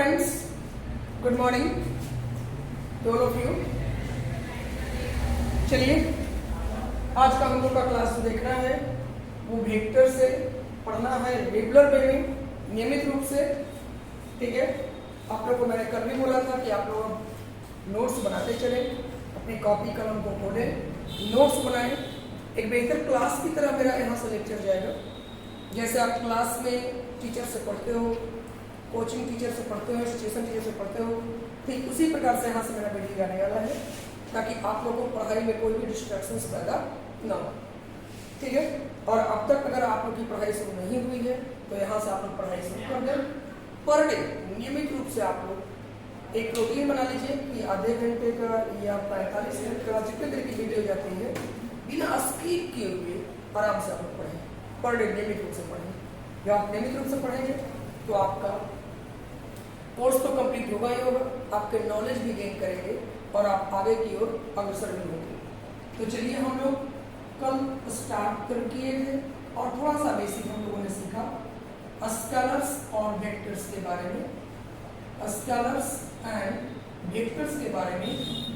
Friends, good morning to all of you. चलिए, आज का हम लोग का क्लास देखना है वो वेक्टर से पढ़ना है रेगुलर वे में, नियमित रूप से। ठीक है, आप लोगों को मैंने कल भी बोला था कि आप लोग नोट्स बनाते चले, अपनी कॉपी कलम को खोलें, नोट्स बनाएं। एक बेहतर क्लास की तरह मेरा यहाँ से लेक्चर जाएगा। जैसे आप क्लास में टीचर से पढ़ते हो, कोचिंग टीचर से पढ़ते हो, स्टेशन टीचर से पढ़ते हो, ठीक उसी प्रकार से यहाँ से मेरा वीडियो जाने वाला है, ताकि आप लोगों को पढ़ाई में कोई भी डिस्ट्रैक्शंस पैदा ना हो। ठीक है, और अब तक अगर आप लोग की पढ़ाई शुरू नहीं हुई है तो यहाँ से आप लोग पढ़ाई शुरू कर दें। पर डे नियमित रूप से आप लोग एक रूटीन बना लीजिए कि आधे घंटे का या 45 मिनट का जितने देर की वीडियो जाती है, बिना स्किप किए हुए आराम से आप लोग पढ़ें। पर डे नियमित रूप से पढ़ें। जब आप नियमित रूप से पढ़ेंगे तो आपका कोर्स तो कंप्लीट होगा ही होगा, आपके नॉलेज भी गेन करेंगे और आप आगे की ओर अग्रसर भी होंगे। तो चलिए, हम लोग कल स्टार्ट कर किए थे और थोड़ा सा बेसिक हम लोगों ने सीखा स्केलर्स और वेक्टर्स के बारे में। स्केलर्स एंड वेक्टर्स के बारे में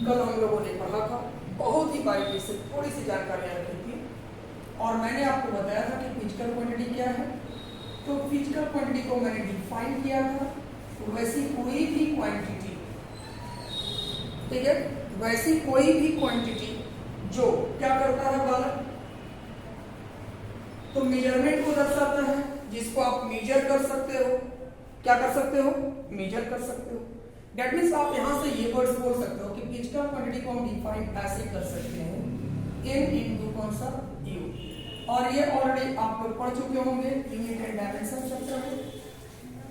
कल हम लोगों ने पढ़ा था, बहुत ही बारीकी से थोड़ी सी जानकारियाँ रखी थी। और मैंने आपको बताया था कि फिजिकल क्वांटिटी क्या है। तो फिजिकल क्वांटिटी को मैंने डिफाइन किया था, वैसी कोई भी क्वांटिटी, ठीक है, वैसी कोई भी क्वांटिटी जो क्या करता है बालक, तो मेजरमेंट को दर्शाता है, जिसको आप मेजर कर सकते हो। क्या कर सकते हो? मेजर कर सकते हो। दैट मीन्स आप यहां से ये वर्ड्स बोल सकते हो कि फिजिकल क्वांटिटी को हम डिफाइन ऐसे कर सकते हैं, n इनटू कौन सा u। और ये ऑलरेडी आप लोग पढ़ चुके होंगे, यूनिट एंड डायमेंशन चैप्टर में,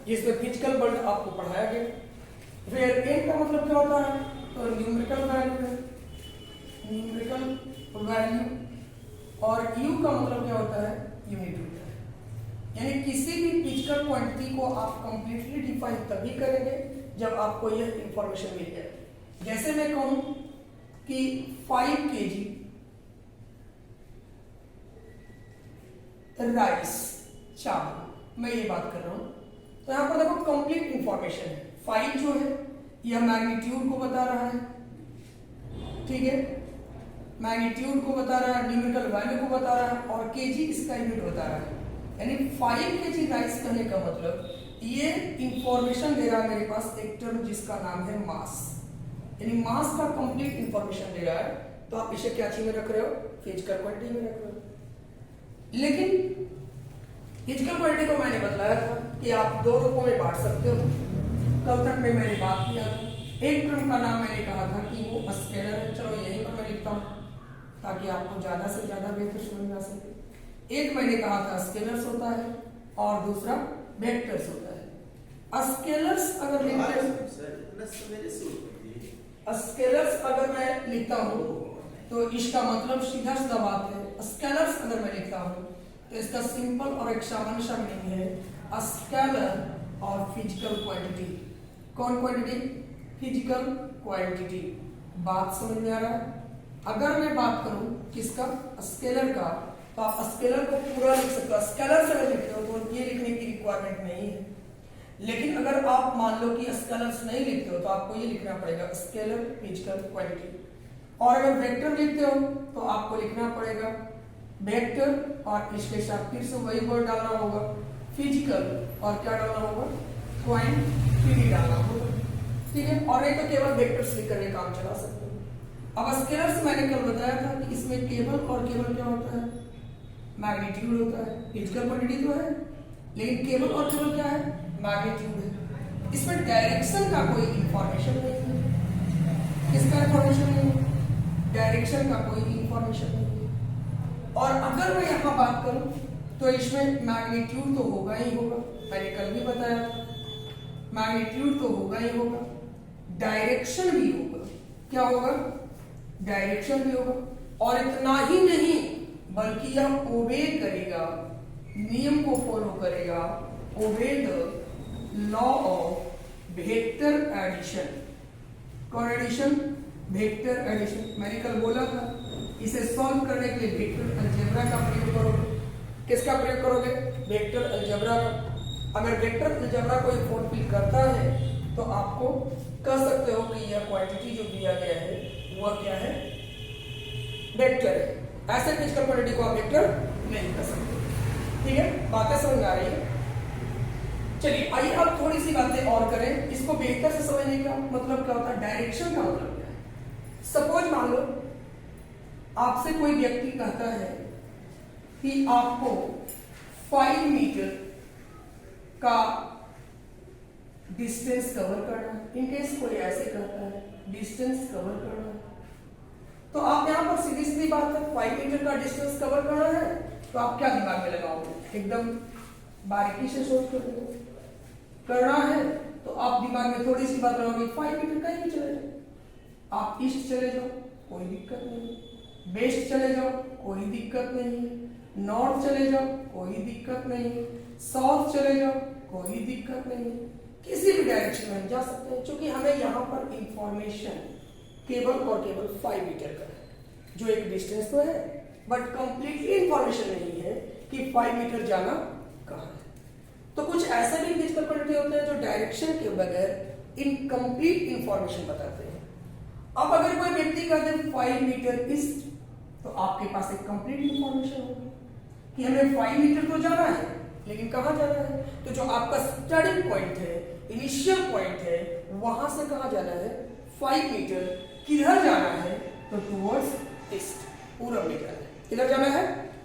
जिसमें फिजिकल वर्ड आपको पढ़ाया गया। फिर n का मतलब क्या होता है? तो न्यूमेरिकल वैल्यू है, न्यूमेरिकल वैल्यू। और u का मतलब क्या होता है? यूनिट होता है। यानी किसी भी फिजिकल क्वांटिटी को आप कंप्लीटली डिफाइन तभी करेंगे जब आपको यह इंफॉर्मेशन मिल जाए। जैसे मैं कहूं कि 5 kg राइस, चावल, मैं ये बात कर रहा हूं, तो यहां पर देखो कंप्लीट इंफॉर्मेशन है। 5 जो है यह मैग्नीट्यूड को बता रहा है, ठीक है, मैग्नीट्यूड को बता रहा है, न्यूमेरिकल वैल्यू को बता रहा है, और केजी इसका यूनिट बता रहा है। यानी 5 kg राइस कहने का मतलब ये इंफॉर्मेशन दे रहा है मेरे पास एक टर्म जिसका नाम है मास। यानी मास का कंप्लीट इंफॉर्मेशन दे रहा है। तो आप इसे क्या चीज में रख रहे हो? फिजिकल क्वांटिटी में रख रहे हो। लेकिन फिजिकल क्वांटिटी को मैंने बताया था कि आप दो रूपों में बांट सकते हो। कल तक में मैंने बात किया था, एक टर्म का नाम मैंने कहा था कि वो स्केलर है। चलो यहीं पर मैं लिखता हूँ ताकि आपको ज्यादा से ज्यादा बेहतर समझ में आ सके। एक मैंने कहा था स्केलर्स होता है और दूसरा वेक्टर्स होता है। स्केलर्स अगर स्केलर्स अगर मैं लिखता हूँ तो इसका मतलब सीधा सीधा बात है, स्केलर्स अगर मैं लिखता हूँ तो इसका सिंपल और एक सामान्य सा मीनिंग है स्केलर और फिजिकल क्वांटिटी। कौन क्वांटिटी? Physical quantity. बात समझ में आ रहा है? अगर मैं बात करूं किसका? स्केलर का, तो आप स्केलर को पूरा लिख सकते हो। स्केलर से अगर लिखते हो तो ये लिखने की रिक्वायरमेंट नहीं है। लेकिन अगर आप मान लो कि स्केलर्स नहीं लिखते हो तो आपको ये लिखना पड़ेगा स्केलर फिजिकल क्वांटिटी। और अगर वेक्टर लिखते हो तो आपको लिखना पड़ेगा वेक्टर, और इसके साथ फिर से वही वर्ड डालना होगा फिजिकल, और क्या डालना होगा? क्वांटिटी डालना होगा। ठीक है, और नहीं तो केवल वेक्टर्स लिख करके काम चला सकते हो। अब स्केलर्स मैंने कल बताया था कि इसमें केवल और केवल क्या होता है? मैग्नीट्यूड होता है। फिजिकल क्वांटिटी तो है, लेकिन केवल और केवल क्या है? मैग्नीट्यूड है। इसमें डायरेक्शन का कोई इंफॉर्मेशन नहीं है। किसका इंफॉर्मेशन नहीं है? डायरेक्शन का कोई इंफॉर्मेशन नहीं है। और अगर मैं यहाँ बात करूं तो इसमें मैग्नीट्यूड तो होगा ही होगा, मैंने कल भी बताया था, मैग्नीट्यूड तो होगा ही होगा, डायरेक्शन भी होगा। क्या होगा? डायरेक्शन भी होगा। और इतना ही नहीं बल्कि यह ओबे करेगा, नियम को फॉलो करेगा, obey the law of vector addition. कौन एडिशन? Vector addition. मैंने कल बोला था इसे सॉल्व करने के लिए वेक्टर अलजेब्रा का प्रयोग करोगे। किसका प्रयोग करोगे? वेक्टर अलजेब्रा का। अगर वेक्टर अलजेब्रा कोई फुलफिल करता है तो आपको कह सकते हो कि यह क्वांटिटी जो दिया गया है वह क्या है, वेक्टर है। ऐसे फिजिकल क्वांटिटी को आप वेक्टर नहीं कर सकते। ठीक है, बातें समझ आ रही है? चलिए आइए अब थोड़ी सी बातें और करें। इसको बेहतर से समझने का मतलब क्या होता है, डायरेक्शन का मतलब क्या है। सपोज मान लो आपसे कोई व्यक्ति कहता है कि आपको 5 मीटर का डिस्टेंस कवर करना है। इनकेस कोई ऐसे कहता है डिस्टेंस कवर करना है, तो आप यहां पर सीधी सीधी बात है 5 मीटर का डिस्टेंस कवर करना है, तो आप क्या दिमाग में लगाओगे, एकदम बारीकी से सोच कर करना है तो आप दिमाग में थोड़ी सी बात लगाओगे, 5 मीटर कहीं भी चले जाओ, आप ईस्ट चले जाओ कोई दिक्कत नहीं, वेस्ट चले जाओ कोई दिक्कत नहीं, नॉर्थ चले जाओ कोई दिक्कत नहीं, साउथ चले जाओ कोई दिक्कत नहीं, किसी भी डायरेक्शन में जा सकते हैं, क्योंकि हमें यहाँ पर इंफॉर्मेशन केवल और केवल 5 मीटर का है, जो एक डिस्टेंस तो है बट कंप्लीटली इंफॉर्मेशन नहीं है कि 5 मीटर जाना कहाँ है। तो कुछ ऐसे भी फिजिकल क्वांटिटी होते हैं जो डायरेक्शन के बगैर इनकम्प्लीट इंफॉर्मेशन बताते हैं। अब अगर कोई व्यक्ति कहते हैं 5 मीटर ईस्ट, तो आपके पास एक कंप्लीट इंफॉर्मेशन होगी कि हमें 5 मीटर तो जाना है, लेकिन कहाँ जाना है। तो जो आपका स्टार्टिंग पॉइंट है, इनिशियल पॉइंट है, वहां से कहाँ जाना है 5 मीटर, किधर जाना है तो टुवर्ड्स ईस्ट, पूरब में जाना है। किधर जाना है,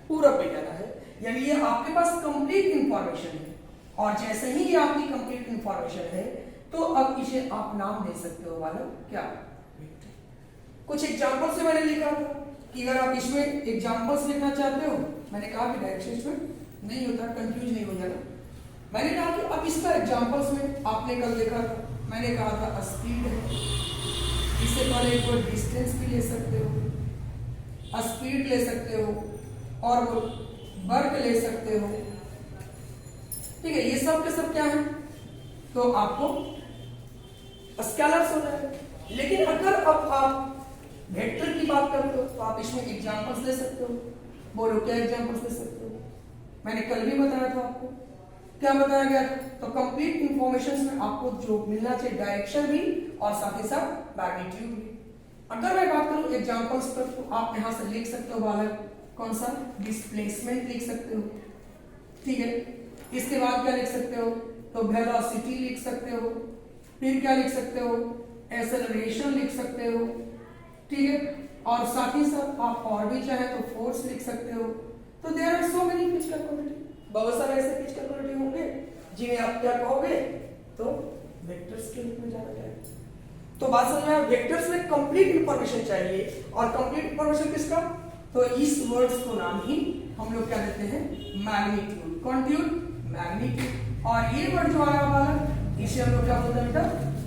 पूरब में जाना है। यानी ये आपके पास कंप्लीट इंफॉर्मेशन है, और जैसे ही ये आपकी कंप्लीट इंफॉर्मेशन है तो अब इसे आप नाम दे सकते हो वाला क्या, कुछ एग्जांपल से मैंने लिखा था कि अगर आप इसमें एग्जांपल्स लिखना चाहते हो, मैंने कहा कि डायरेक्शन इसमें नहीं होता, कंफ्यूज नहीं हो जाना। मैंने कहा कि अब इसका एग्जांपल्स में आपने कल देखा था, मैंने कहा था स्पीड है, इससे पहले एक बार डिस्टेंस भी ले सकते हो, स्पीड ले सकते हो, और वो वर्क ले सकते हो। ठीक है, ये सब के सब क्या है, तो आपको स्केलर्स हो जाएगा। लेकिन अगर अब आप वेक्टर की बात करते हो तो आप इसमें एग्जांपल्स ले सकते हो। बोलो क्या एग्जांपल्स ले सकते हो, मैंने कल भी बताया था आपको, क्या बताया गया था, तो कंप्लीट इंफॉर्मेशन में आपको जो मिलना चाहिए डायरेक्शन भी और साथ ही साथ मैग्नीट्यूड भी। अगर मैं बात करूं एग्जांपल्स पर, तो आप यहां से लिख सकते हो बालक, कौन सा, डिस्प्लेसमेंट लिख सकते हो। ठीक है, इसके बाद क्या लिख सकते हो, तो वेलोसिटी लिख सकते हो, फिर क्या लिख सकते हो, एक्सेलरेशन लिख सकते हो। ठीक है, और साथ ही साथ आप और भी चाहे तो फोर्स लिख सकते हो। तो there are so many physical quantity, बहुत सारे ऐसे फिजिकल क्वांटिटी होंगे जिन्हें आप क्या कहोगे, तो वेक्टर्स के रूप में जाना जाएगा। तो बात समझ में, वेक्टर्स में कंप्लीट इंफॉर्मेशन चाहिए, और कंप्लीट इंफॉर्मेशन किसका, तो इस वर्ड्स को नाम ही हम लोग क्या देते हैं, मैग्नीट्यूड, क्वांटिट्यूड, मैग्नीट्यूड। और ये वर्ड जो आया वाला, इसे हम लोग क्या बोलते हैं बेटा,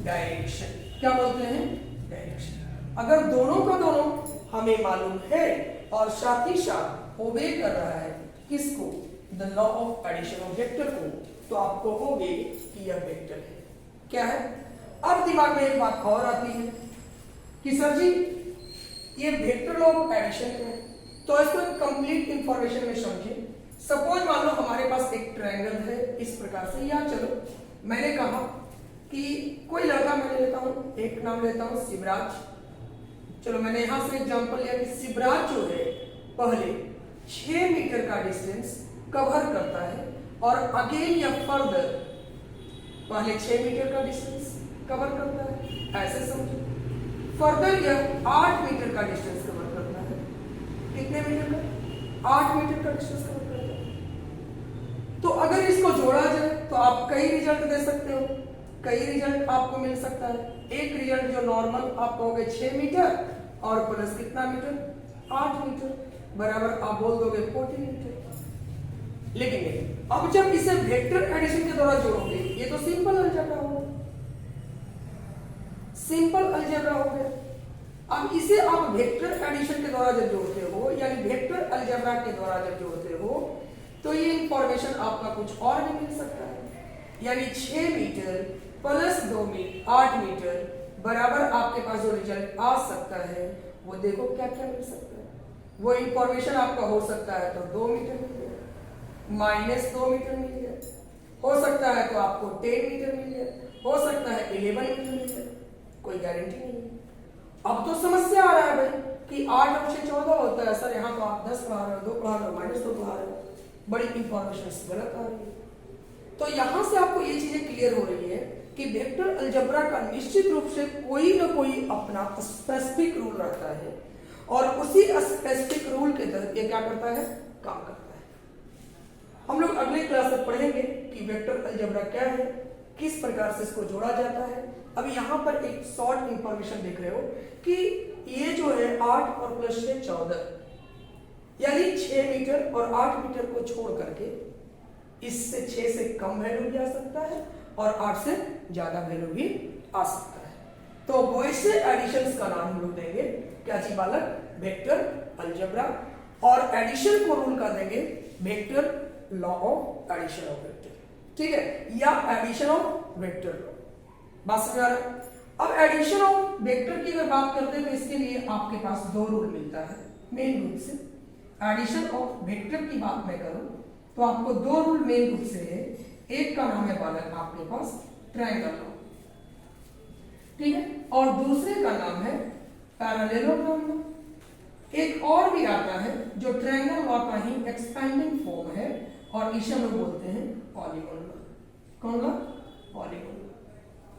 डायरेक्शन। क्या बोलते हैं, डायरेक्शन। अगर दोनों का दोनों हमें मालूम है और साथ ही साथ ओबे कर रहा है किसको, the law of addition of vector को, तो आप कहोगे कि यह वेक्टर है। क्या है, अब दिमाग में एक बात और आती है कि सर जी ये वेक्टर लॉ ऑफ एडिशन है, तो इसको कंप्लीट इंफॉर्मेशन में समझे। सपोज मान लो हमारे पास एक ट्रायंगल है इस प्रकार से, या चलो मैंने कहा कि कोई लड़का, मैंने लेता हूं एक नाम लेता हूं शिवराज। चलो मैंने यहां से एग्जांपल लिया कि शिवराज जो है पहले 6 मीटर का डिस्टेंस कवर करता है, और अगेन या फर्दर पहले 6 मीटर का डिस्टेंस कवर करता है, ऐसे समझो। फर्दर यह 8 मीटर का डिस्टेंस कवर करता है। कितने मीटर का, 8 मीटर का डिस्टेंस कवर करता है। तो अगर इसको जोड़ा जाए तो आप कई रिजल्ट दे सकते हो, कई रिजल्ट आपको मिल सकता है। एक रिजल्ट जो नॉर्मल आप कहोगे 6 मीटर और प्लस कितना मीटर, 8 मीटर, बराबर आप बोल दोगे 40 मीटर। लेकिन नहीं, अब जब इसे वेक्टर एडिशन के द्वारा जोड़ोगे, ये तो सिंपल अलजेब्रा हो, सिंपल अलजेब्रा हो गया। अब इसे आप वेक्टर एडिशन के द्वारा जब जोड़ते हो, यानी वेक्टर अलजेब्रा के द्वारा जब जोड़ते हो, तो ये इंफॉर्मेशन आपका कुछ और भी मिल सकता है। यानी 6 मीटर प्लस 2 मीटर 8 मीटर बराबर आपके पास जो रिजल्ट आ सकता है, वो देखो क्या क्या मिल सकता है। वो इंफॉर्मेशन आपका हो सकता है तो 2 मीटर मिल गया, -2 मीटर मिल गया, हो सकता है तो आपको 10 मीटर मिल जाए, हो सकता है 11 मीटर मिल जाए, कोई गारंटी नहीं है। अब तो समस्या आ रहा है भाई कि 8 और 6 14 होता है सर, यहाँ तो आप 10 पढ़ा रहे हो, 2 पढ़ा रहे हो, -2 पढ़ा रहे हो, बड़ी इंफॉर्मेशन गलत आ रही है। तो यहां से आपको ये चीजें क्लियर हो रही है कि वेक्टर अलजेब्रा का निश्चित रूप से कोई ना कोई अपना स्पेसिफिक रूल रहता है और उसी स्पेसिफिक रूल के तहत ये क्या करता है, काम करता है। हम लोग अगले क्लास में पढ़ेंगे कि वेक्टर अलजेब्रा क्या है, किस प्रकार से इसको जोड़ा जाता है। अभी यहाँ पर एक शॉर्ट इंफॉर्मेशन देख रहे हो कि ये जो है 8 और प्लस 6 14, यानी 6 मीटर और 8 मीटर को छोड़ करके इससे 6 से कम वैल्यू भी आ सकता है और 8 से ज्यादा वैल्यू भी आ सकता है। तो वैसे एडिशंस का नाम हम लोग देंगे क्या जी बालक, वेक्टर अलजेब्रा, और एडिशन को रूल कर देंगे vector law of addition of vector, ठीक है, या एडिशन ऑफ वेक्टर लॉ। बात समझ आ रहा है? अब एडिशन ऑफ वेक्टर की अगर बात करते हैं तो इसके लिए आपके पास 2 रूल मिलता है मेन रूप से। एडिशन ऑफ वेक्टर की बात मैं करूं तो आपको 2 रूल मेन रूप से है। एक का नाम है बालक आपके पास ट्रायंगल लॉ, ठीक है, और दूसरे का नाम है पैरेललोग्राम लॉ। एक और भी आता है जो ट्रायंगल लॉ का ही एक्सपेंडिंग फॉर्म है और इसे हम लोग बोलते हैं पॉलीगॉन लॉ। कौन लॉ? Polygon law.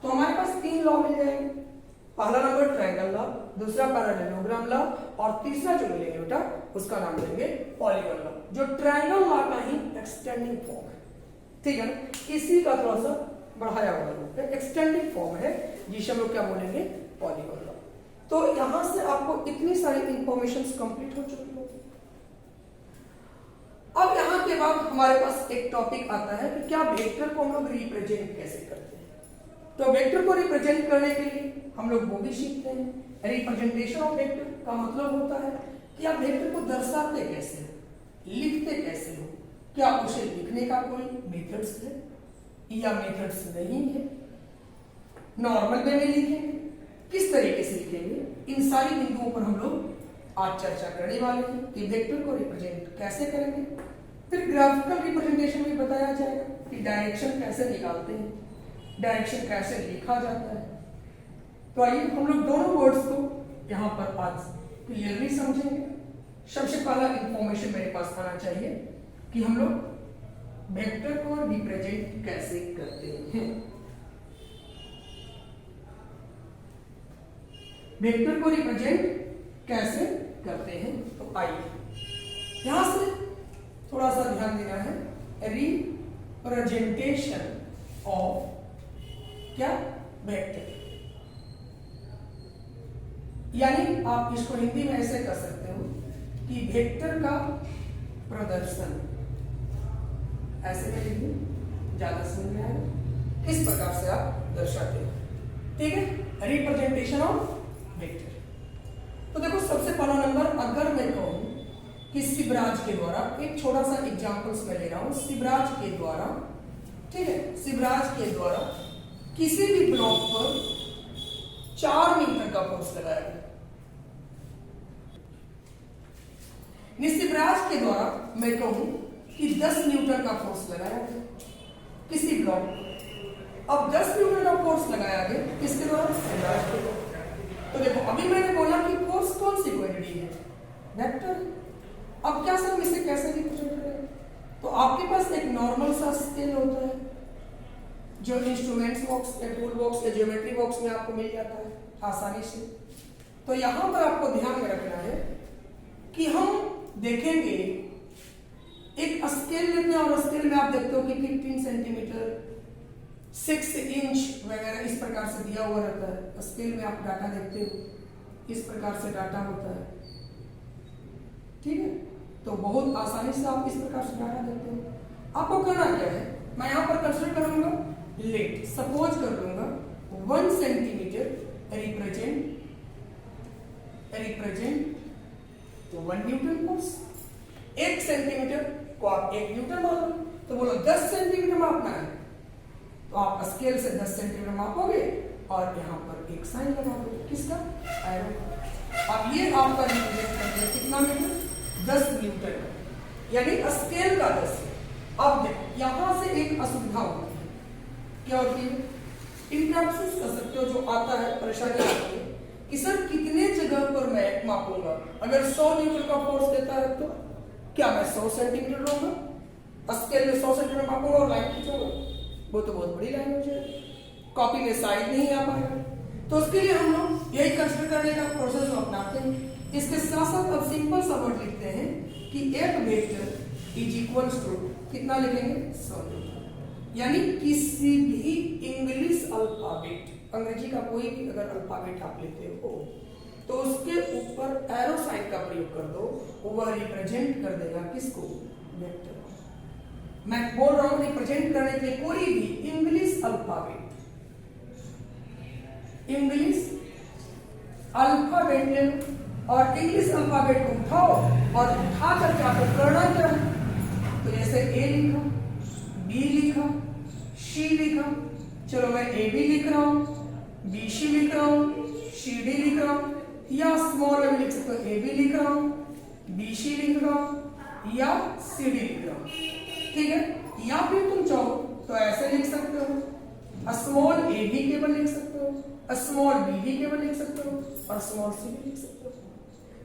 तो हमारे पास 3 लॉ मिल जाएंगे। पहला नंबर ट्रायंगल लॉ, दूसरा पैरेललोग्राम लॉ और तीसरा जो मिलेंगे बेटा उसका नाम देंगे पॉलीगॉन लॉ, जो ट्रायंगल लॉ का ही एक्सटेंडिंग फॉर्म है, ठीक है ना। इसी का थोड़ा सा बढ़ाया हुआ रूप है, एक्सटेंडिंग फॉर्म है, जिसे हम लोग क्या बोलेंगे, पॉलीगॉन लॉ। तो यहां से आपको इतनी सारी इंफॉर्मेशन कंप्लीट हो चुकी है। अब यहां के बाद हमारे पास एक टॉपिक आता है कि क्या वेक्टर को हम लोग रिप्रेजेंट कैसे करते हैं। तो वेक्टर को रिप्रेजेंट करने के लिए हम लोग वो भी सीखते हैं। रिप्रेजेंटेशन ऑफ वेक्टर का मतलब होता है कि आप वेक्टर को दर्शाते कैसे हो, लिखते कैसे हो, क्या उसे लिखने का कोई मेथड्स है या मेथड्स नहीं है, नॉर्मल वे में लिखेंगे, किस तरीके से लिखेंगे, इन सारी बिंदुओं पर हम लोग आज चर्चा करने वाले हैं कि वेक्टर को रिप्रेजेंट कैसे करेंगे। फिर ग्राफिकल रिप्रेजेंटेशन भी बताया जाएगा कि डायरेक्शन कैसे निकालते हैं, डायरेक्शन कैसे लिखा जाता है। तो आइए हम लोग दोनों वर्ड्स को यहाँ पर आज क्लियरली समझेंगे। सबसे पहला इंफॉर्मेशन मेरे पास आना चाहिए कि हम लोग वेक्टर को रिप्रेजेंट कैसे करते हैं। वेक्टर को रिप्रेजेंट कैसे करते हैं, तो आइए यहां से थोड़ा सा ध्यान देना है। रिप्रेजेंटेशन ऑफ क्या, वेक्टर, यानी आप इसको हिंदी में ऐसे कर सकते हो कि वेक्टर का प्रदर्शन, ऐसे में लिखिए, ज्यादा समझ में आएगा, किस प्रकार से आप दर्शाते हो, ठीक है। Representation of vector. तो देखो सबसे पहला नंबर, अगर मैं कहूं कि शिवराज के द्वारा, एक छोटा सा एग्जांपल्स मैं ले रहा हूं, शिवराज के द्वारा, ठीक है, शिवराज के द्वारा किसी भी ब्लॉक पर 4 मीटर का फोर्स लगाया गया। शिवराज के द्वारा मैं कहूं कि 10 न्यूटन का फोर्स लगाया गया किसी ब्लॉक पर। अब 10 न्यूटन का फोर्स लगाया गया किसके द्वारा, शिवराज के द्वारा। तो देखो अभी मैंने बोला कि फोर्स कौन सी क्वांटिटी है, वेक्टर। अब क्या सर इसे कैसे रिप्रेजेंट करें, तो आपके पास एक नॉर्मल सा स्केल होता है जो इंस्ट्रूमेंट्स बॉक्स या टूल बॉक्स या ज्योमेट्री बॉक्स में आपको मिल जाता है आसानी से। तो यहां पर आपको ध्यान में रखना है कि हम देखेंगे एक स्केल लेते हैं और स्केल में आप देखते हो कि 15 सेंटीमीटर, 6 इंच वगैरह इस प्रकार से दिया हुआ रहता है। स्केल में आप डाटा देखते हो, इस प्रकार से डाटा होता है, ठीक है। तो बहुत आसानी से आप इस प्रकार से डाटा देखते हो। आपको करना क्या है, मैं यहाँ पर कंसिडर करूंगा, लेट सपोज कर लूंगा 1 सेंटीमीटर रिप्रेजेंट तो 1 न्यूटन फोर्स। 1 सेंटीमीटर को आप 1 न्यूटन मान लो, तो बोलो 10 सेंटीमीटर मापना है, तो आप स्केल से 10 सेंटीमीटर मापोगे और यहाँ पर एक साइन लगा दोगे, किसका, एरो। अब ये आपका रिप्रेजेंट करते हैं कितना मीटर, 10 न्यूटन, यानी स्केल का 10 है, अब देखो यहां से एक असुविधा होती है, क्या होती है, इंट्रैक्शन कर सकते हो जो आता है, परेशानी आती है कि सर कितने जगह पर मैं मापूंगा, अगर 100 न्यूटन का फोर्स देता है तो क्या मैं 100 सेंटीमीटर लूंगा, स्केल में 100 सेंटीमीटर मापूंगा और लाइन खींचूंगा, वो तो बहुत बड़ी लाइन हो जाएगी, कॉपी में साइज नहीं आ पाएगा। तो उसके लिए हम लोग यही कंसिडर करने का प्रोसेस अपनाते हैं। इसके साथ साथ अब सिंपल सा वर्ड लिखते हैं कि एक वेक्टर इज इक्वल्स टू कितना लिखेंगे 100 न्यूटन, यानी किसी भी इंग्लिश अल्फाबेट, अंग्रेजी का कोई भी अगर अल्फाबेट आप लेते हो तो उसके ऊपर एरो साइन का प्रयोग कर दो, वह रिप्रेजेंट कर देगा किसको, वेक्टर। मैं बोल रहा हूं रिप्रेजेंट करने के लिए कोई भी इंग्लिश अल्फाबेट, इंग्लिश अल्फाबेट ले लो और इंग्लिश अल्फाबेट को उठाओ और उठा करके आपको करना क्या है, तो जैसे ए लिखा, बी लिखा, सी लिखा, चलो मैं ए बी लिख रहा हूं, बी सी लिख रहा हूं, सी डी लिख रहा हूं, या स्मॉल में लिख सकते हो ए बी लिख रहा हूं, बी सी लिख रहा हूं या सी डी लिख रहा हूं, ठीक है। या फिर तुम चाहो तो ऐसे लिख सकते हो, स्मॉल ए बी केवल लिख सकते हो, स्मॉल बी भी केवल लिख सकते हो और स्मॉल सी भी लिख सकते हो।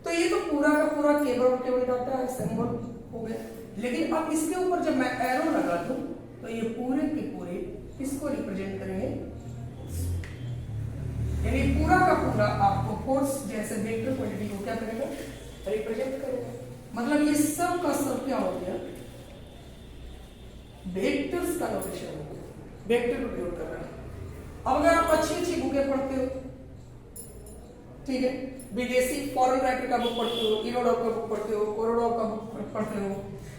तो ये तो पूरा का पूरा केवल और केवल डाटा है, सिंबल हो गया। लेकिन अब इसके ऊपर जब मैं एरो लगा दूं तो ये पूरे के पूरे किसको रिप्रेजेंट करेंगे, यानी पूरा का पूरा आपको फोर्स जैसे वेक्टर क्वांटिटी को क्या करेगा, रिप्रेजेंट करेगा। मतलब ये सब का सब क्या हो गया, वेक्टर्स का नोटेशन हो गया, वेक्टर का प्रयोग कर रहा है। अब अगर आप अच्छी अच्छी बुकें पढ़ते हो, ठीक है, विदेशी फॉरेन राइटर का बुक पढ़ते हो, इरोडॉव का बुक पढ़ते हो, कोरोडॉव का बुक पढ़ते हो,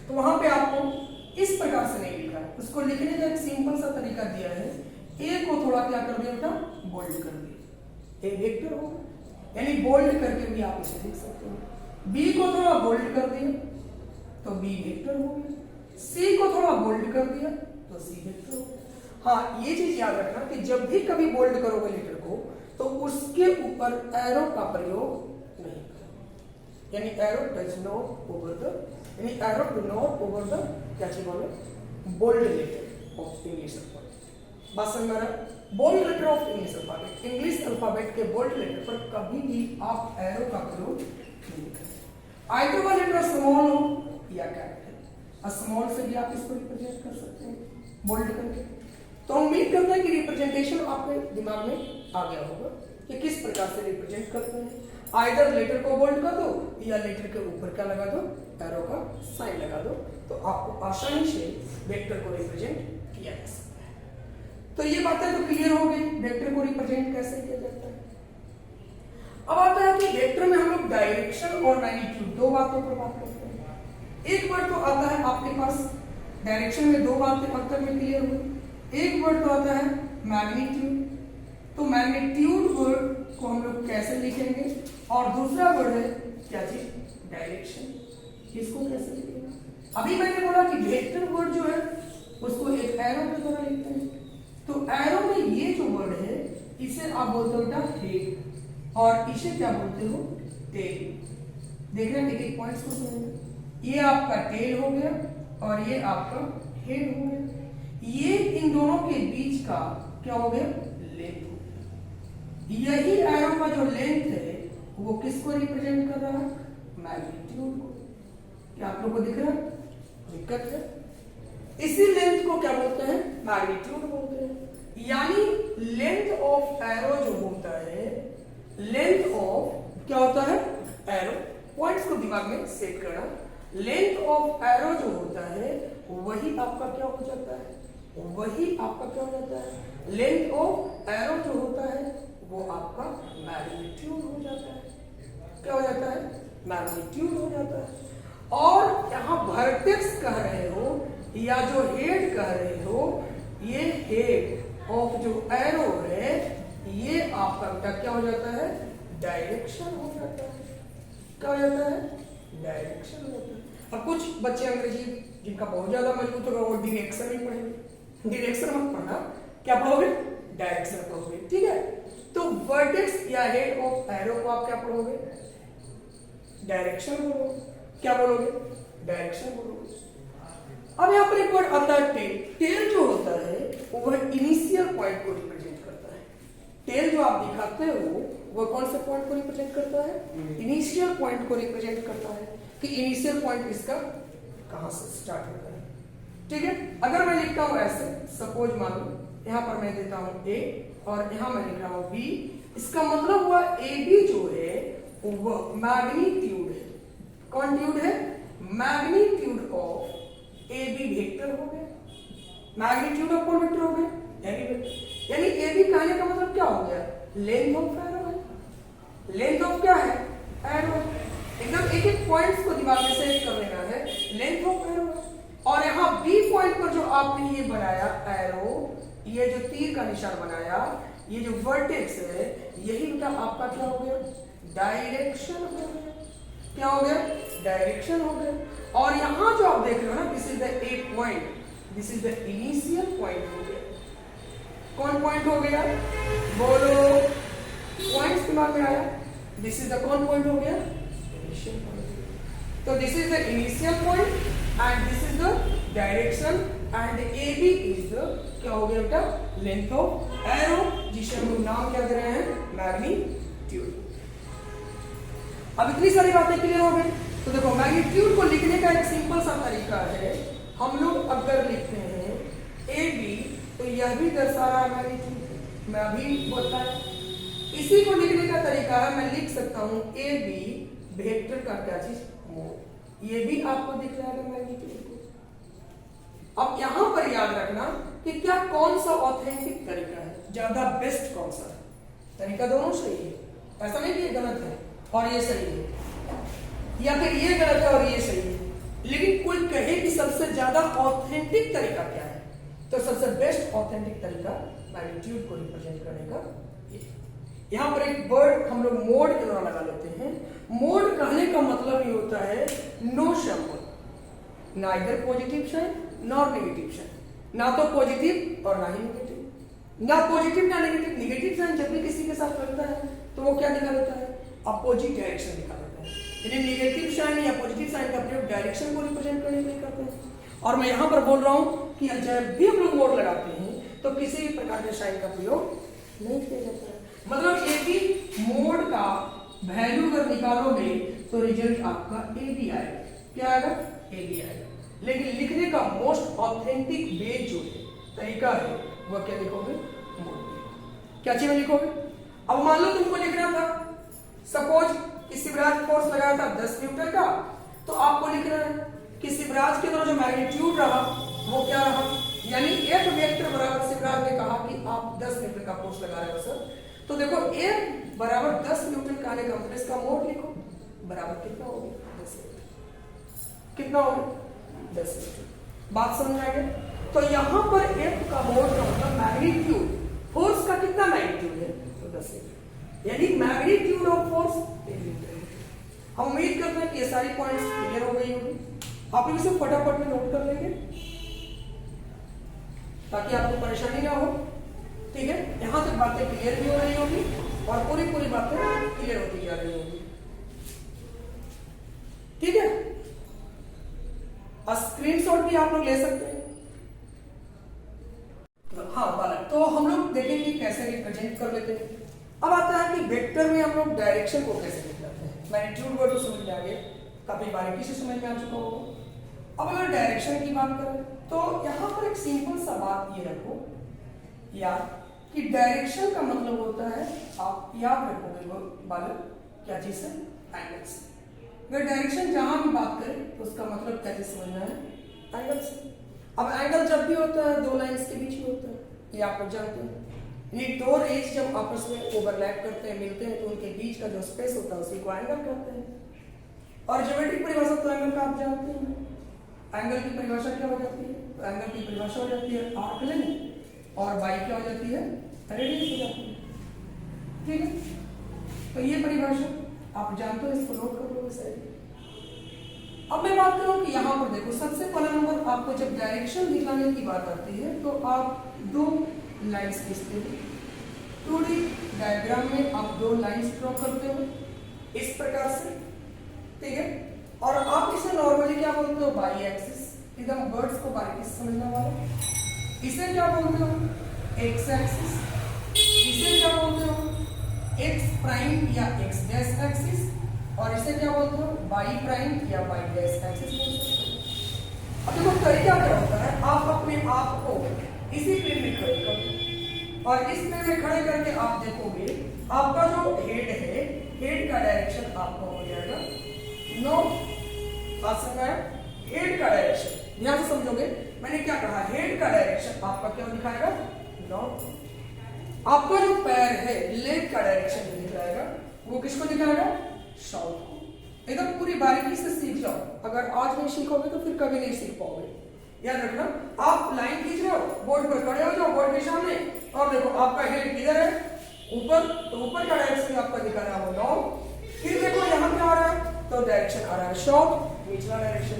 तो वहां पे आपको इस प्रकार से नहीं लिखा है, उसको लिखने का एक सिंपल सा तरीका दिया है। ए को थोड़ा क्या कर दिया बेटा, बोल्ड कर दिया, ए वेक्टर होगा, यानी बोल्ड करके भी आप इसे लिख सकते हो। बी को थोड़ा बोल्ड कर दिया तो बी वेक्टर हो गया, सी को थोड़ा बोल्ड कर दिया तो सी वेक्टर हो गया। हाँ, ये चीज याद रखना कि जब भी कभी बोल्ड करोगे लेटर को तो उसके ऊपर एरो का प्रयोग नहीं करो, यानी arrow does not over the, यानी arrow do not over the क्या चीज बोले, bold letter of English alphabet. बात समझ में आ रहा है, bold letter of English alphabet, English alphabet के बोल्ड लेटर पर कभी भी आप एरो का प्रयोग नहीं करें। आइदर वह लेटर स्मॉल हो या कैपिटल, स्मॉल से भी आप इसको रिप्रेजेंट कर सकते हैं बोल्ड करके। तो उम्मीद करते हैं कि रिप्रेजेंटेशन आपके दिमाग में आ गया होगा कि किस प्रकार से रिप्रेजेंट करते हैं। आइदर लेटर को बोल्ड कर दो या लेटर के ऊपर क्या लगा दो, एरो का साइन लगा दो, तो आपको आसानी से वेक्टर को रिप्रेजेंट किया जा सकता है। तो ये बातें तो क्लियर हो गई, वेक्टर को रिप्रेजेंट कैसे किया जाता है। अब आता है कि वेक्टर में हम लोग डायरेक्शन और मैग्नीट्यूड दो बातों पर बात करते हैं। एक वर्ड तो आता है आपके पास, डायरेक्शन में दो बातें अब तक में क्लियर हुई। एक वर्ड तो आता है मैग्नीट्यूड, तो मैग्नीट्यूड वर्ड को हम लोग कैसे लिखेंगे, और दूसरा वर्ड है क्या चीज, डायरेक्शन, इसको कैसे लिखेंगे। अभी मैंने बोला कि वेक्टर वर्ड जो है उसको एक एरो की तरह लिखते हैं, तो एरो में ये जो वर्ड है इसे आप बोलते हो बेटा हेड, और इसे क्या बोलते हो, टेल। देख रहे हैं, एक एक पॉइंट्स को सुनिए, ये आपका टेल हो गया और ये आपका हेड हो गया। ये इन दोनों के बीच का क्या हो गया, लेंथ हो गया। यही एरो का जो लेंथ है वो किसको रिप्रेजेंट कर रहा है, मैग्नीट्यूड को। क्या आप लोग को दिख रहा है, दिक्कत है। इसी लेंथ को क्या बोलते हैं, मैग्नीट्यूड बोलते हैं। यानी लेंथ ऑफ एरो जो होता है, लेंथ ऑफ क्या होता है, एरो, पॉइंट्स को दिमाग में सेट करना, लेंथ ऑफ एरो जो होता है वही आपका क्या हो जाता है, वही आपका क्या हो जाता है, लेंथ ऑफ एरो जो होता है वो आपका मैग्नीट्यूड हो जाता है। क्या हो जाता है, मैग्नीट्यूड हो जाता है। और यहां वर्टेक्स कह रहे हो या जो हेड कह रहे हो, ये हेड ऑफ जो एरो है ये आपका क्या हो जाता है, डायरेक्शन हो जाता है। क्या हो जाता है, डायरेक्शन होता है। अब कुछ बच्चे अंग्रेजी जिनका बहुत ज्यादा मजबूत होगा वो डायरेक्शन ही पढ़ेंगे, डायरेक्शन मत पढ़ना, क्या पढ़ोगे, डायरेक्शन पढ़ोगे, ठीक है। तो वर्टेक्स या हेड ऑफ एरो को आप क्या पढ़ोगे, डायरेक्शन बोलोगे। क्या बोलोगे, डायरेक्शन बोलोगे। अब यहाँ पर एक वर्ड आता है टेल। टेल जो होता है वह इनिशियल पॉइंट को रिप्रेजेंट करता है। टेल जो आप दिखाते हो वह कौन से पॉइंट को रिप्रेजेंट करता है? इनिशियल पॉइंट को रिप्रेजेंट करता है कि इनिशियल पॉइंट इसका कहां से स्टार्ट होता है। ठीक है, अगर मैं लिखता हूं ऐसे, सपोज मान लो यहां पर मैं देता हूं ए और यहां मैं लिख रहा हूं बी, इसका मतलब हुआ ए बी जो है वह मैग्नीट्यूड है। कौन ट्यूड है? Magnitude of A B vector हो गया। मैग्नीट्यूड ऑफ कौन वेक्टर हो गया? A B vector. यानी ए बी कहने का मतलब क्या हो गया? लेंथ ऑफ एरो है। लेंथ ऑफ क्या है? एरो। एकदम एक एक पॉइंट्स को दिमाग में सेट कर लेना है। लेंथ ऑफ एरो है। और यहाँ बी पॉइंट पर जो आपने ये बनाया एरो, ये जो तीर का निशान बनाया, ये जो वर्टेक्स है, यही बेटा आपका क्या हो गया? डायरेक्शन हो गया। क्या हो गया? डायरेक्शन हो गया। और यहां जो आप देख रहे हो ना, this is the A point, this is the initial point हो गया। कौन पॉइंट हो गया? बोलो, पॉइंट्स दिमाग में आया? दिस इज द कौन पॉइंट हो गया? Initial point. तो this is the initial point and this is the direction and A B is the क्या हो गया बेटा? लेंथ ऑफ एरो, जिसे हम लोग नाम क्या दे रहे हैं? मैग्नीट्यूड। अब इतनी सारी बातें क्लियर हो गई। तो देखो, मैग्नीट्यूड को लिखने का एक सिंपल सा तरीका है। हम लोग अगर लिखते हैं ए बी, तो यह भी दर्शा रहा है मैग्नीट्यूड। मैं अभी बताया, इसी को लिखने का तरीका है, मैं लिख सकता हूं ए बी वेक्टर का क्या चीज? मोड। ये भी आपको दिख रहा है मैग्नीट्यूड को। अब यहां पर याद रखना कि क्या कौन सा ऑथेंटिक तरीका है, ज्यादा बेस्ट कौन सा है। तरीका दोनों सही है, ऐसा नहीं कि ये गलत है और ये सही है, या फिर ये गलत है और ये सही है। लेकिन कोई कहे कि सबसे ज्यादा ऑथेंटिक तरीका क्या है, तो सबसे बेस्ट ऑथेंटिक तरीका मैग्नीट्यूड को रिप्रेजेंट करने का ये। यहां पर एक वर्ड हम लोग मोड के द्वारा लगा लेते हैं। मोड कहने का मतलब ये होता है no symbol, neither positive sign nor negative sign. ना तो पॉजिटिव और ना ही नेगेटिव, ना पॉजिटिव ना नेगेटिव। नेगेटिव साइन जब भी किसी के साथ लगता है तो वो क्या दिखा देता है? अपोजिट डायरेक्शन दिखा देता है। यानी नेगेटिव साइन या पॉजिटिव साइन का प्रयोग डायरेक्शन को रिप्रेजेंट करने के लिए करते हैं। और मैं यहां पर बोल रहा हूं कि जब भी हम लोग मोड लगाते हैं तो किसी भी प्रकार के साइन का प्रयोग नहीं किया जाता है। मतलब ए बी मोड का वैल्यू अगर निकालोगे तो रिजल्ट आपका ए बी आएगा। क्या आएगा? ए बी आएगा। लेकिन लिखने का मोस्ट ऑथेंटिक वे जो है, तरीका है, वह क्या लिखोगे? मोड। क्या चीज में लिखोगे? अब मान लो तुमको लिखना था, सपोज कि शिवराज फोर्स लगाया था 10 न्यूटन का, तो आपको लिखना है कि शिवराज के द्वारा जो मैग्नीट्यूड रहा वो क्या रहा। यानी एक वेक्टर बराबर शिवराज ने कहा कि आप 10 न्यूटन का फोर्स लगा रहे हो सर, तो देखो एक बराबर 10 न्यूटन का आने का मतलब इसका मोड लिखो, बराबर कितना हो गया? 10 न्यूटन। कितना हो गया? 10 न्यूटन। बात समझ आ गई? तो यहां पर एक का मोड का मतलब मैग्नीट्यूड, फोर्स का कितना मैग्नीट्यूड है? तो 10 न्यूटन। यानी मैग्नीट्यूड ऑफ फोर्स 1 न्यूटन। हम उम्मीद करते हैं कि ये सारी पॉइंट्स क्लियर हो गई होगी। आप लोग इसे फटाफट में नोट कर लेंगे ताकि आपको परेशानी ना हो। ठीक है, यहां तक बातें क्लियर भी हो रही होगी और पूरी पूरी बातें क्लियर होती जा रही होगी। ठीक है, स्क्रीनशॉट भी आप लोग ले सकते हैं। हाँ बालक, तो हम लोग देखेंगे कैसे रिप्रेजेंट कर लेते हैं। अब आता है कि वेक्टर में हम लोग डायरेक्शन को कैसे निकालते हैं। मैग्नीट्यूड को तो समझ में आ गया, काफी बारीकी से समझ में आ चुका होगा। अब अगर डायरेक्शन की बात करें तो यहां पर एक सिंपल सा बात ये रखो याद कि डायरेक्शन का मतलब होता है, आप याद रखोगे बालक, क्या चीज है? एंगल से। अगर डायरेक्शन जहां भी बात करें तो उसका मतलब क्या चीज समझना है? एंगल से। अब एंगल जब भी होता है दो लाइंस के बीच में होता है, ये आप लोग जानते हैं। ये दो रेज जब आपस में ओवरलैप करते हैं, मिलते हैं, तो उनके बीच का जो स्पेस होता है उसी को एंगल कहते हैं। और ज्योमेट्रिक परिभाषा तो एंगल का आप जानते हैं। एंगल की परिभाषा क्या हो जाती है? तो एंगल की परिभाषा हो जाती है आर्क लेंथ और बाई क्या हो जाती है? रेडियस हो जाती है। ठीक है, तो ये परिभाषा आप जानते हो, इसको नोट कर लो सही। अब मैं बात करूं कि यहां पर देखो, सबसे पहला नंबर आपको जब डायरेक्शन दिखाने की बात आती है तो आप दो लाइंस खींचते हो। 2D डायग्राम में आप दो लाइंस ड्रॉ करते हो इस प्रकार से। ठीक है, और आप इसे नॉर्मली क्या बोलते हो? By axis. एकदम वर्ड्स को बारीकी से समझने वाला। इसे क्या बोलते हो? X axis. इसे क्या बोलते हो? एक्स प्राइम या एक्स डैश एक्सिस। और इसे क्या बोलते हो? वाई प्राइम या वाई डैश एक्सिस बोल सकते हो। अब देखो तरीका क्या होता है, आप अपने आप को इसी प्लेन में खड़े करो और इस प्लेन में खड़े करके आप देखोगे आपका जो हेड है, हेड का डायरेक्शन आपका हो जाएगा नॉर्थ। आसन है हेड का डायरेक्शन, ध्यान से समझोगे मैंने क्या कहा, हेड का डायरेक्शन आपका क्या दिखाएगा? नॉर्थ। आपका जो पैर है लेग का डायरेक्शन दिखाएगा, वो किसको दिखाएगा? साउथ को। एकदम पूरी बारीकी से सीख जाओ, अगर आज नहीं सीखोगे तो फिर कभी नहीं सीख पाओगे। याद रखना, आप लाइन खींच रहे हो, बोर्ड पर खड़े हो जाओ बोर्ड के सामने और देखो आपका हेड किधर है? ऊपर। तो ऊपर का डायरेक्शन आपका दिखा रहा है वो नॉर्थ। फिर देखो यहाँ क्या आ रहा है? तो डायरेक्शन आ रहा है साउथ, निचला डायरेक्शन।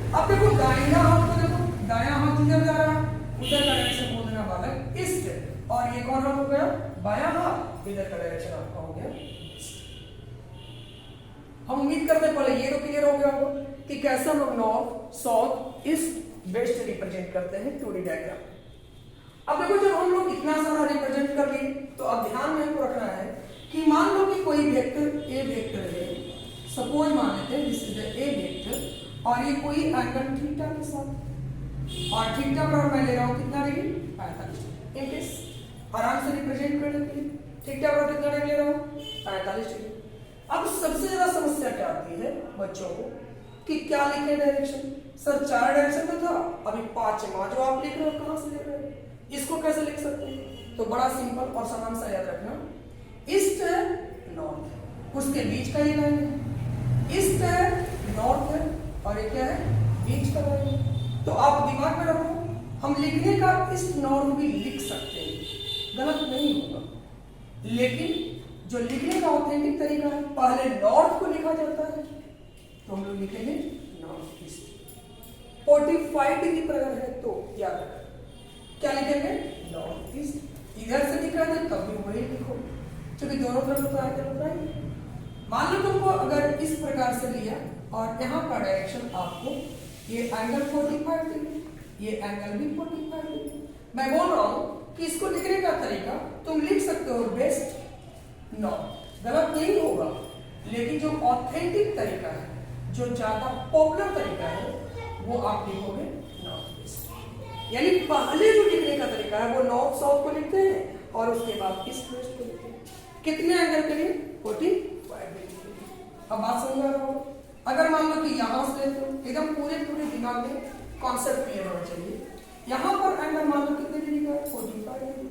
अब देखो दाहिना हाथ को देखो, दायां हाथ किधर जा रहा है? उधर का डायरेक्शन बोल देना वाला ईस्ट। और ये कौन हाथ हो गया? बायां हाथ, इधर का डायरेक्शन आपका हो गया ईस्ट। हम उम्मीद करते हैं पहले ये तो क्लियर हो गया होगा कि कैसे हम लोग north south east west represent करते हैं 2D डायग्राम। अब देखो जब हम लोग इतना सारा रिप्रेजेंट कर लिए तो अब ध्यान में हमको रखना है कि मान लो कि कोई वेक्टर ए वेक्टर है, सपोज मान लेते हैं this is the A vector और ये कोई एंगल थीटा के साथ और थीटा पर मैं ले रहा हूं कितना डिग्री? 45 डिग्री। आराम से रिप्रेजेंट कर लेते हैं। थीटा पर कितना डिग्री ले रहा हूं? 45 डिग्री। अब सबसे ज्यादा समस्या क्या आती है बच्चों को कि क्या लिखे डायरेक्शन? सर 4 डायरेक्शन तो था, अभी 5वां जो आप लिख रहे हो कहां से लिख रहे हो? इसको कैसे लिख सकते हैं? तो बड़ा सिंपल और सामान सा याद रखना, ईस्ट है नॉर्थ, उसके बीच का ये लाइन है, ईस्ट है नॉर्थ है और ये क्या है? बीच का लाइन है। तो आप दिमाग में रखो, हम लिखने का ईस्ट नॉर्थ भी लिख सकते हैं, गलत नहीं होगा, लेकिन जो लिखने का ऑथेंटिक तरीका है पहले नॉर्थ को लिखा जाता है, तो हम लोग लिखेंगे नॉर्थ ईस्ट। 45 डिग्री पर अगर है तो याद रखना क्या लिखेंगे? North east. इधर से लिखा है तब भी वही लिखो, क्योंकि दोनों तरफ तो आएगा। मान लो तुमको अगर इस प्रकार से लिया और यहाँ का डायरेक्शन आपको ये एंगल 45 डिग्री, ये एंगल भी 45 डिग्री। मैं बोल रहा हूँ कि इसको लिखने का तरीका तुम लिख सकते हो वेस्ट नॉर्थ, गलत नहीं होगा, लेकिन जो ऑथेंटिक तरीका है, जो ज्यादा पॉपुलर तरीका है, वो आप लिखोगे नॉर्थ ईस्ट। यानी पहले जो लिखने का तरीका है वो नॉर्थ साउथ को लिखते हैं और उसके बाद ईस्ट वेस्ट को लिखते हैं। कितने एंगल के लिए? 45 डिग्री। अब बात समझ आ रहा होगा। अगर मान लो कि यहां से लेते हो, एकदम पूरे दिमाग में कॉन्सेप्ट क्लियर होना चाहिए। यहां पर एंगल मान लो कितने डिग्री का? 45 डिग्री।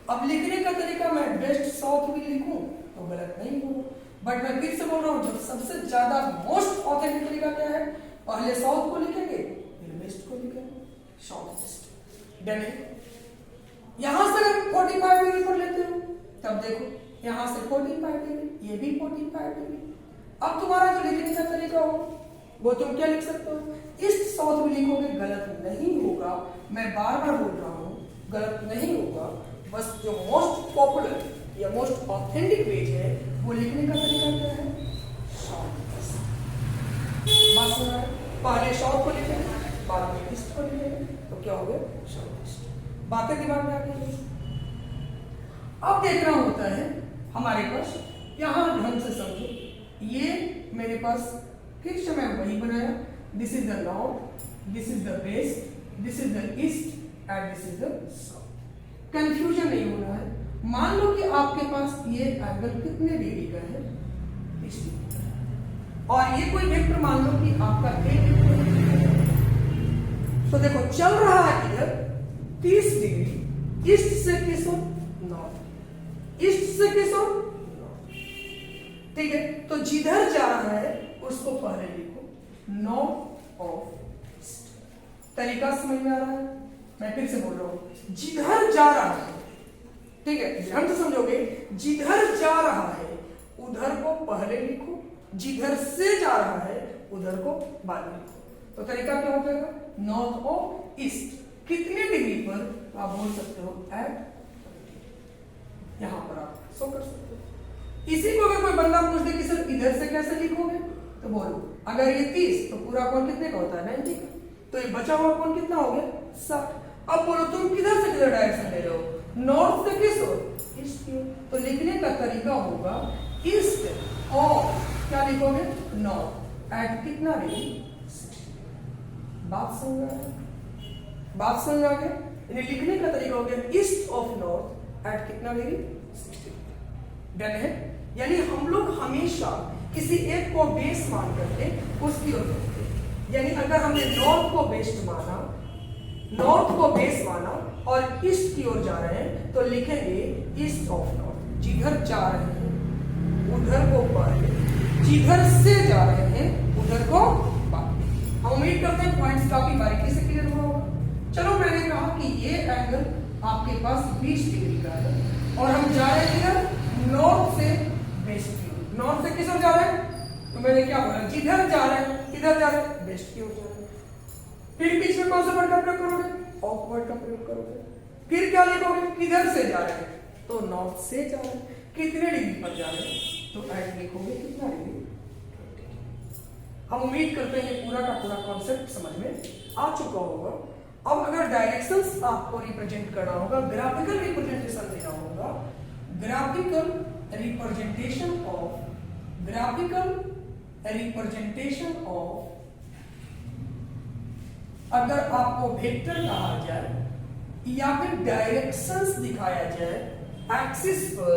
अब लिखने का तरीका मैं वेस्ट साउथ भी लिखूं तो गलत नहीं होगा, बट मैं फिर से बोल रहा हूं जब सबसे ज्यादा मोस्ट ऑथेंटिक तरीका क्या है? पहले साउथ को लिखेंगे फिर वेस्ट को लिखेंगे, साउथ ईस्ट। डन है। यहां से अगर 45 डिग्री पर लेते हो तब देखो यहां से 45 डिग्री, ये भी 45 डिग्री। अब तुम्हारा जो लिखने का तरीका हो वो तुम क्या लिख सकते हो? ईस्ट साउथ भी लिखोगे, गलत नहीं होगा। मैं बार बार बोल रहा हूं गलत नहीं होगा, बस जो मोस्ट पॉपुलर या मोस्ट ऑथेंटिक वेज है वो लिखने का तरीका क्या है? South east. बात सुना है? पहले साउथ को लिखेंगे बाद में ईस्ट को लिखेंगे, तो क्या हो गया? South east. बातें दिमाग में आ गई। अब देखना होता है हमारे पास, यहां ढंग से समझो, ये मेरे पास फिर से मैं वही बनाया, this is the north, this is the west, this is the east and this is the south. Confusion नहीं होना है। मान लो कि आपके पास ये एंगल कितने डिग्री का है? 30 डिग्री का। और ये कोई वेक्टर मान लो कि आपका ए वेक्टर, तो देखो चल रहा है इधर 30 डिग्री, ईस्ट से किस ओर? नॉर्थ। ईस्ट से किस ओर? नॉर्थ। ठीक है, तो जिधर जा रहा है उसको पहले लिखो नॉर्थ ऑफ ईस्ट। तरीका समझ में आ रहा है? मैं फिर से बोल रहा हूं, जिधर जा रहा है, ठीक है, ध्यान से समझोगे, जिधर जा रहा है उधर को पहले लिखो, जिधर से जा रहा है उधर को बाद में लिखो। तो तरीका क्या हो जाएगा? North of east. कितने डिग्री पर? तो आप बोल सकते हो एट, यहां पर आप शो कर सकते हो। इसी को अगर कोई बंदा पूछ दे कि सर इधर से कैसे लिखोगे, तो बोलो अगर ये 30 तो पूरा कोण कितने का होता है? 90 का। तो ये बचा हुआ कोण कितना हो गया 60। अब बोलो तुम किधर से किधर डायरेक्शन ले रहे हो, नॉर्थ से किस ओर, ईस्ट की ओर। तो लिखने का तरीका होगा ईस्ट और क्या लिखोगे नॉर्थ एट कितना डिग्री 60। बात समझ आ गई, बात समझ आ गई। यानी लिखने का तरीका हो गया ईस्ट ऑफ नॉर्थ एट कितना डिग्री 60। डन है। यानी हम लोग हमेशा किसी एक को बेस मान करके उसकी ओर चलते हैं। यानी अगर हमने नॉर्थ को बेस माना, नॉर्थ को बेस माना और ईस्ट की ओर जा रहे हैं तो लिखेंगे ईस्ट ऑफ नॉर्थ। जिधर जा रहे हैं उधर को पढ़े, जिधर से जा रहे हैं उधर को पढ़े। हम उम्मीद करते हैं पॉइंट्स काफी बारीकी से क्लियर हुआ होगा। चलो मैंने कहा कि ये एंगल आपके पास 20 डिग्री का है और हम जा रहे हैं नॉर्थ से वेस्ट की ओर। नॉर्थ से किस ओर जा रहे हैं, तो मैंने क्या बोला जिधर जा रहे हैं, किधर जा रहे हैं, वेस्ट की ओर जा रहे हैं। फिर बीच में कौन सा वर्ड का प्रयोग करोगे, ऑफ वर्ड का प्रयोग करोगे। फिर क्या लिखोगे, किधर से जा रहे हैं, तो नॉर्थ से जा रहे हैं। कितने डिग्री पर जा रहे हैं, तो एट लिखोगे कितना डिग्री। हम उम्मीद करते हैं पूरा का पूरा कॉन्सेप्ट समझ में आ चुका होगा। अब अगर डायरेक्शंस आपको रिप्रेजेंट करना होगा, ग्राफिकल रिप्रेजेंटेशन देना होगा, ग्राफिकल रिप्रेजेंटेशन ऑफ अगर आपको वेक्टर कहा जाए या फिर डायरेक्शंस दिखाया जाए एक्सिस पर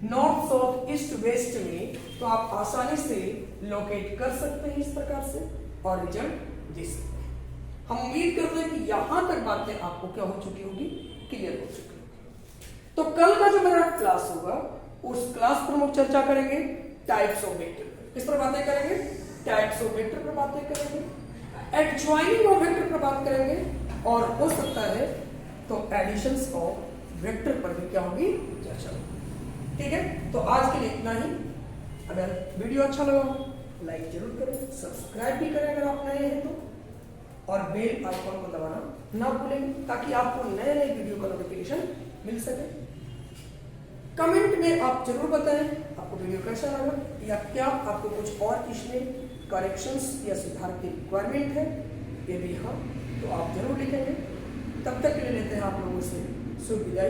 नॉर्थ साउथ ईस्ट वेस्ट में, तो आप आसानी से लोकेट कर सकते हैं इस प्रकार से और रिजल्ट दे सकते हैं। हम उम्मीद करते हैं कि यहां तक बातें आपको क्या हो चुकी होगी, क्लियर हो चुकी होगी। तो कल का जो मेरा क्लास होगा उस क्लास पर हम चर्चा करेंगे टाइप्स ऑफ वेक्टर। किस पर बातें करेंगे, टाइप्स ऑफ वेक्टर पर बातें करेंगे, एडजॉइनिंग ऑफ वेक्टर पर बात करेंगे और हो सकता है तो एडिशंस ऑफ वेक्टर पर भी क्या होगी चर्चा होगी। ठीक है, तो आज के लिए इतना ही। अगर वीडियो अच्छा लगा हो लाइक जरूर करें, सब्सक्राइब भी करें अगर आप नए हैं तो, और बेल आइकॉन को दबाना ना भूलें ताकि आपको नए नए वीडियो का नोटिफिकेशन मिल सके। कमेंट में आप जरूर बताएं आपको वीडियो कैसा लगा या क्या आपको कुछ और इसमें करेक्शंस या सुधार की रिक्वायरमेंट है। यदि हाँ तो आप जरूर लिखेंगे। तब तक के लिए लेते हैं आप लोगों से शुभ विदाई।